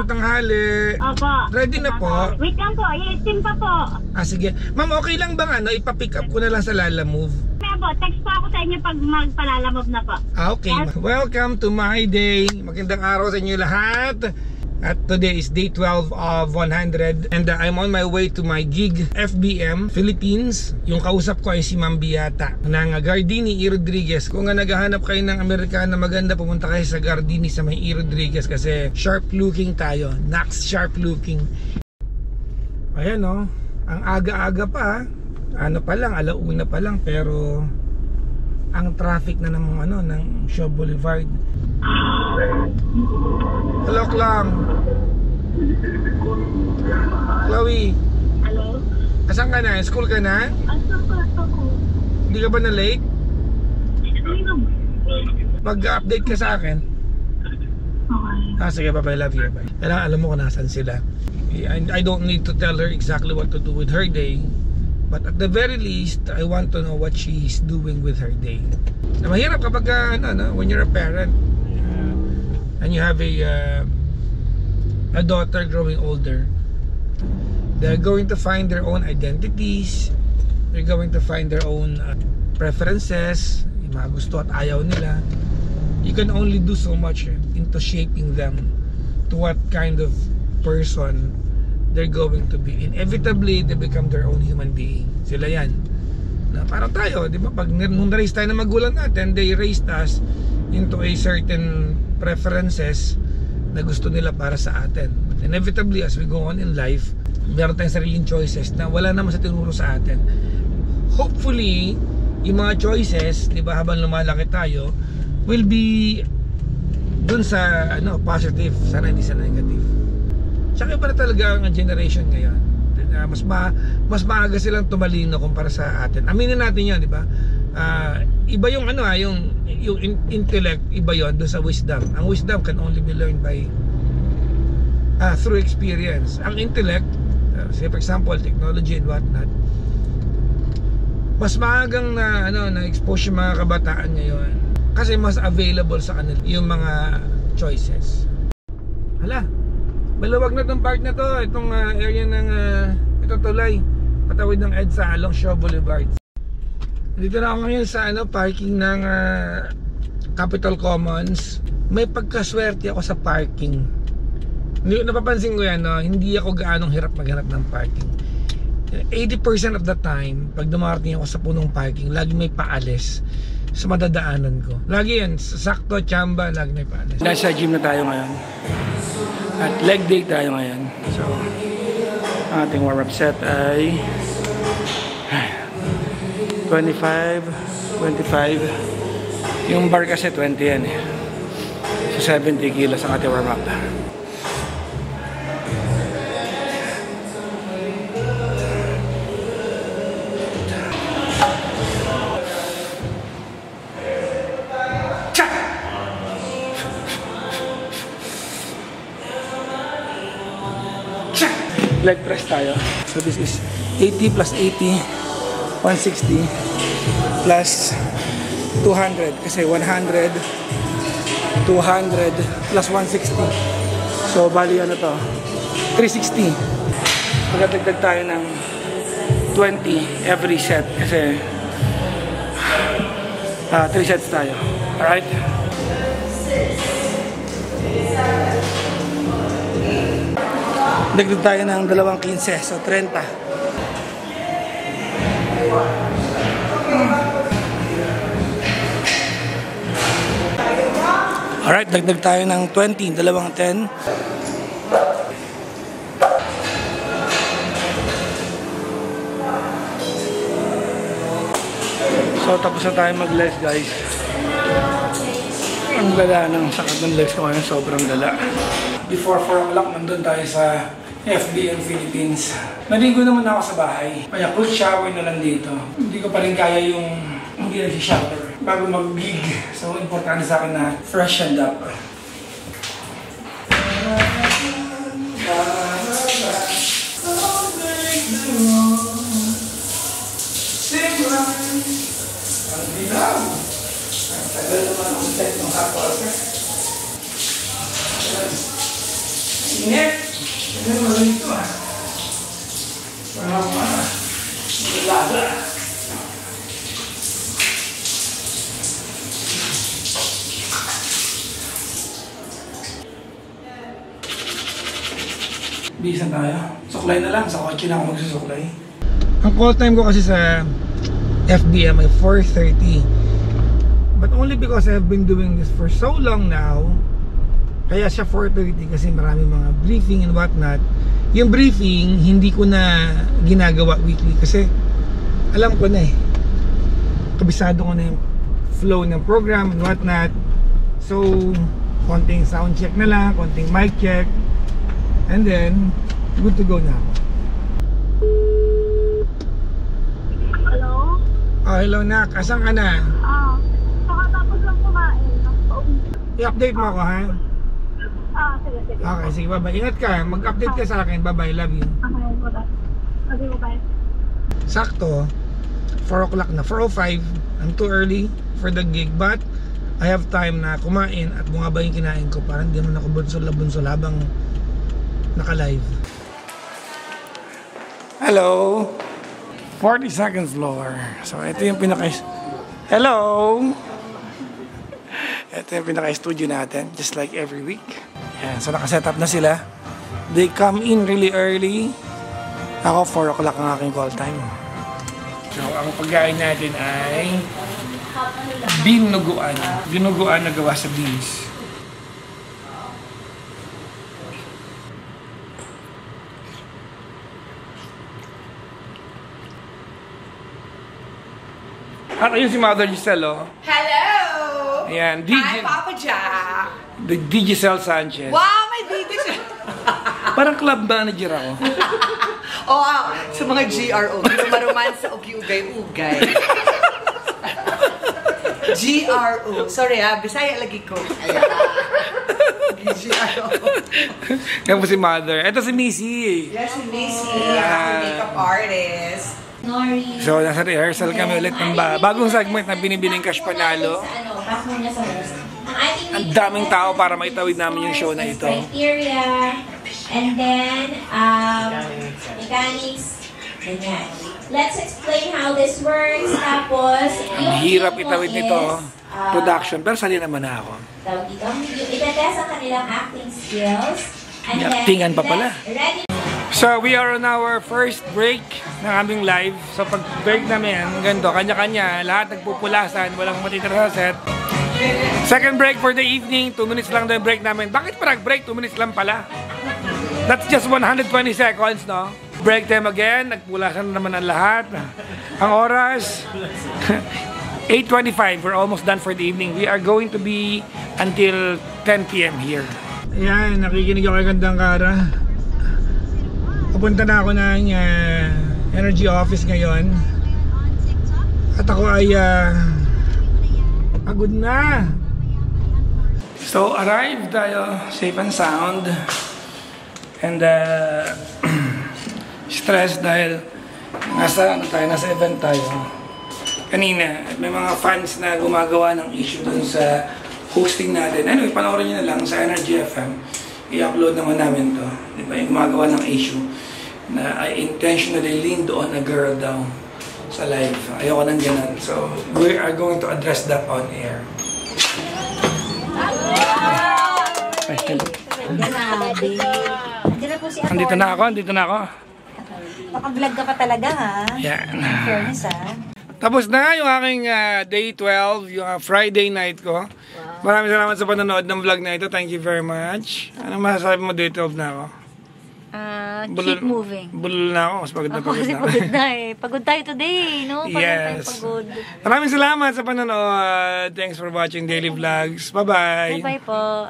magandang tanghali. Opo. Ready na po? Wait lang po, i-steam pa po. Sige. Ma'am, okay lang bang ipa-pick up ko na lang sa Lalamove? Kaya po, text po ako sa inyo pag magpalalamove na po. Okay. Welcome to my day. Magandang araw sa inyo lahat. At today is day 12 of 100 and I'm on my way to my gig FBM Philippines. Yung kausap ko ay si Ma'am Biata ng Gardini E. Rodriguez. Kung naghahanap kayo ng Amerikana maganda, pumunta kayo sa Gardini sa may E. Rodriguez kasi sharp looking tayo. Nax sharp looking. Ayan o, ang aga-aga pa. Ano pa lang, alauna pa lang, pero ang traffic na ng Shaw Boulevard. Hello, Klang. Chloe. Hello? Asan ka na? School ka na? Asan ka ako? Hindi ka ba na late? Hindi naman. Mag-update ka sa akin. Okay. Sige, bye-bye, love you, bye. Kailangan alam mo kung nasan sila. I don't need to tell her exactly what to do with her day, but at the very least, I want to know what she's doing with her day. Na mahirap kapag when you're a parent and you have a daughter growing older. They're going to find their own identities. They're going to find their own preferences, yung mga gusto at ayaw nila. You can only do so much into shaping them to what kind of person they're going to be. Inevitably, they become their own human being. Sila yan. Na parang tayo, di ba? Pag nung na-raise tayo ng magulang natin, they raised us into a certain preferences na gusto nila para sa atin. But inevitably, as we go on in life, meron tayong sariling choices na wala naman sa tinuro sa atin. Hopefully, yung mga choices, di ba, habang lumalaki tayo, will be dun sa positive, sana hindi sa negative. Tsaka iba na talaga ang generation ngayon. Mas maaga silang tumalino kumpara sa atin. Aminin natin 'yan, di ba? Iba yung yung intellect, iba yon doon sa wisdom. Ang wisdom can only be learned by through experience. Ang intellect, say for example, technology and whatnot, mas maagang na-expose yung mga kabataan ngayon kasi mas available sa kanila yung mga choices. Hala, maluwag na tong park na to, itong area ng itong tulay patawid ng EDSA along Shaw Boulevard. Dito na ako ngayon sa parking ng Capitol Commons. May pagkaswerte ako sa parking. Napapansin ko yan, hindi ako gaanong hirap maghanap ng parking. 80% of the time, pag dumarating ako sa punong parking, lagi may paalis sa madadaanan ko. Lagi yan, sakto, tsamba, lagi may paalis. Nasa gym na tayo ngayon. At leg day tayo ngayon. So, ating warm-up set ay 25. Yung bar kasi 20 yan eh. So 70 kilos ang ating warm-up. Leg press tayo. So this is 80 plus 80, 160 plus 200 kasi 100, 200 plus 160. So bali to 360. Magdagdag tayo ng 20 every set kasi 3 sets tayo. Alright? Dagdag tayo ng 2.15, so 30. Alright, dagdag tayo ng 20, 2.10. So tapos na tayo mag-legs, guys. Ang lala ng sakit ng legs ko ngayon, sobrang lala. Before 4 o'clock, nandun tayo sa FBM Philippines. Naligo naman ako sa bahay. Kaya cool shower na lang dito. Hindi ko pa rin kaya yung hindi nag-shower bago mag-gig. So, importante sa akin na freshened up. Tagal naman ang set ng hapos. Init! Ano ba ito ah? Parang malaga. Bisa tayo. Suklay na lang. Sa kotse na ako magsusuklay. Ang call time ko kasi sa FBM ay 4:30. But only because I have been doing this for so long now, kaya siya 4:30 kasi marami mga briefing and whatnot. Yung briefing, hindi ko na ginagawa weekly kasi alam ko na eh. Kabisado ko na yung flow ng program and whatnot. So, konting sound check na lang, konting mic check. And then, good to go na ako. Hello? Oh, hello Nak. Asan ka na? Pakatapos lang kumain. I-update mo ako ha? Sige. Okay, sige, bye-bye. Ingat ka. Mag-update ka sa akin. Bye-bye. Love you. Okay, bye. Sakto. 4 o'clock na. 4:05. I'm too early for the gig. But, I have time na kumain at bungaba yung kinain ko. Parang hindi naman ako bunsol habang naka-live. Hello. 42nd floor. So, ito yung Hello. Ito yung pinaka-studio natin. Just like every week. Yan. So, nakaset up na sila. They come in really early. Ako, 4 o'clock ang aking call time. So, ang pagkain natin ay binuguan. Binuguan na gawa sa beans. At ayun si Mother Giselle, oh. Hello! Ayan, Hi, Papa Jack! The Giselle Sanchez. Wow, may DJ siya! Parang club manager ako. Sa mga GRO, maromansa o ugay-ugay. GRO. Sorry Bisaya lagi ko. Ayan. GRO. Yan po si Mother. Ito si Missy. Yes, si Missy, ang makeup artist. So, nasa rehearsal kami ulit ng bagong segment na binibining Cash Panalo. Ang daming tao para maitawid namin yung show na ito. And then, mechanics. Ganyan. Let's explain how this works. Tapos, Ang hirap itawid nito. Production. Pero sali naman na ako. itatest ang kanilang acting skills. And then, Actingan pa pala. Ready. So, we are on our first break ng aming live. So, pag break namin, ganito, kanya-kanya, lahat nagpupulasan, walang matitira sa set. Second break for the evening, 2 minutes lang daw yung break namin. Bakit parang break? 2 minutes lang pala. That's just 120 seconds, no? Break time again, nagpulasan naman ang lahat. Ang oras, 8:25. We're almost done for the evening. We are going to be until 10 p.m. here. Ayan, nakikinig ako kay Gandang Kara. Pupunta na ako ng energy office ngayon. At ako ay pagod na. So, arrived tayo safe and sound. And stressed dahil nasa event tayo. Kanina, may mga fans na gumagawa ng issue dun sa hosting natin. Anyway, panoorin nyo na lang sa Energy FM. I-upload naman namin to. Diba? Yung gumagawa ng issue na I intentionally leaned on a girl daw sa live. Ayoko nang ganun. So, we are going to address that on air. Ay, hello. Andito na ako. Naka-vlog ka pa talaga, ha? Yan. Fairness, ha? Tapos na yung aking day 12, yung Friday night ko. Maraming salamat sa panonood ng vlog na ito. Thank you very much. Anong masasabi mo day 12 na ako? Keep moving. Bulol na ako. Mas pagod na Ako kasi pagod na eh. Pagod tayo today, no? Yes. Pagod. Maraming salamat sa panonood. Thanks for watching Daily Vlogs. Bye-bye. Bye-bye po.